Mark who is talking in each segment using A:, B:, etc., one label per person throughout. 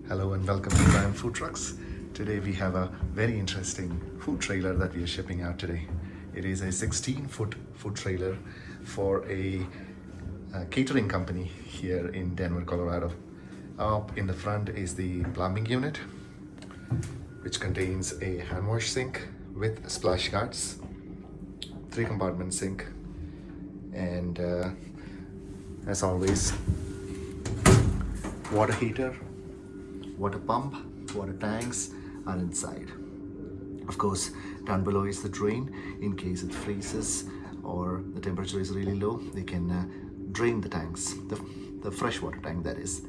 A: Hello and welcome to Foodtrucks. Today we have a very interesting food trailer that we are shipping out today. It is a 16-foot food trailer for a catering company here in Denver, Colorado. Up in the front is the plumbing unit, which contains a hand wash sink with splash guards, 3-compartment sink, and as always, water heater, water pump, water tanks are inside. Of course, down below is the drain. In case it freezes or the temperature is really low, they can drain the tanks, the fresh water tank that is.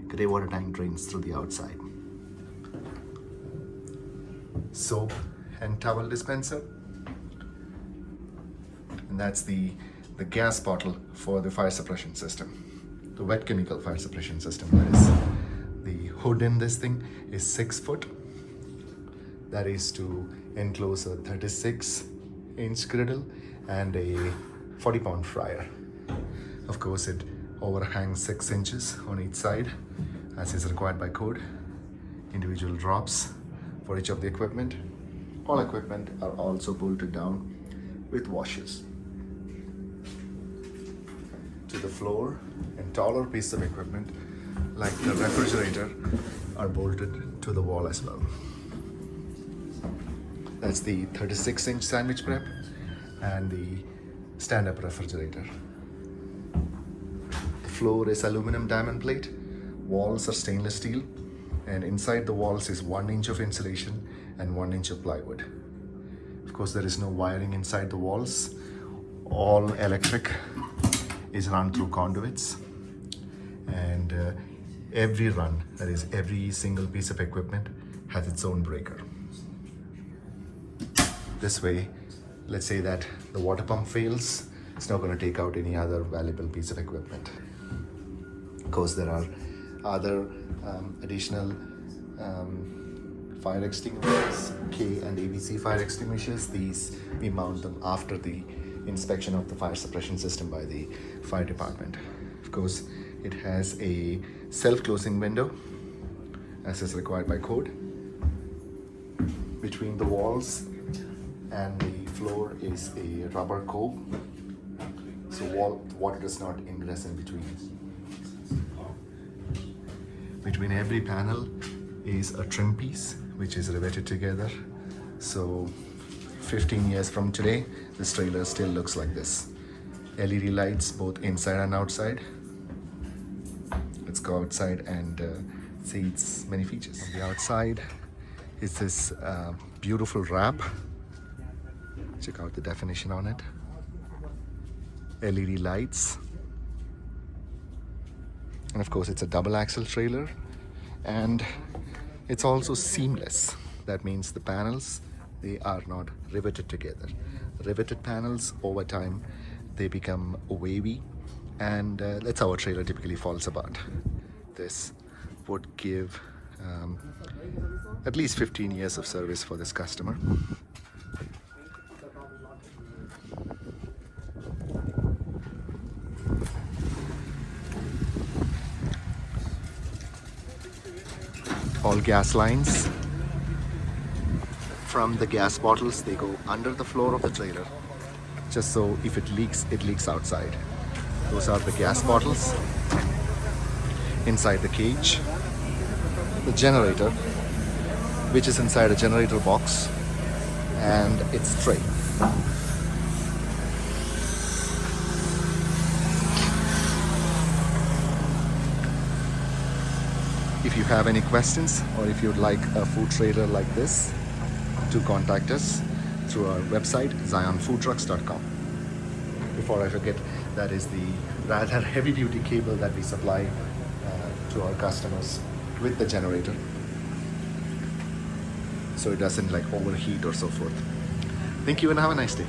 A: Gray water tank drains through the outside. Soap and towel dispenser. And that's the gas bottle for the fire suppression system. The wet chemical fire suppression system, that is. The hood in this thing is 6 foot. That is to enclose a 36-inch griddle and a 40-pound fryer. Of course, it overhangs 6 inches on each side, as is required by code. Individual drops for each of the equipment. All equipment are also bolted down with washers to the floor, and taller pieces of equipment like the refrigerator are bolted to the wall as well. That's the 36-inch sandwich prep and the stand-up refrigerator. The floor is aluminum diamond plate, walls are stainless steel, and inside the walls is 1 inch of insulation and 1 inch of plywood. Of course, there is no wiring inside the walls. All electric is run through conduits, and every run, that is every single piece of equipment, has its own breaker. This way, let's say that the water pump fails, it's not going to take out any other valuable piece of equipment. Of course, there are other additional fire extinguishers, K and ABC fire extinguishers. These, we mount them after the inspection of the fire suppression system by the fire department. Of course, it has a self-closing window, as is required by code. Between the walls and the floor is a rubber cope, so water does not ingress in between. Between every panel is a trim piece, which is riveted together. So 15 years from today, this trailer still looks like this. LED lights both inside and outside. Let's go outside and see its many features. On the outside is this beautiful wrap. Check out the definition on it. LED lights. And of course, it's a double axle trailer, and it's also seamless. That means the panels, they are not riveted together. Riveted panels, over time, they become wavy, and that's how a trailer typically falls apart. This would give at least 15 years of service for this customer. All gas lines from the gas bottles, they go under the floor of the trailer, just so if it leaks outside. Those are the gas bottles. Inside the cage, the generator, which is inside a generator box, and its tray. If you have any questions, or if you'd like a food trailer like this, to contact us through our website, zionfoodtrucks.com. Before I forget, that is the rather heavy-duty cable that we supply to our customers with the generator, so it doesn't overheat or so forth. Thank you and have a nice day.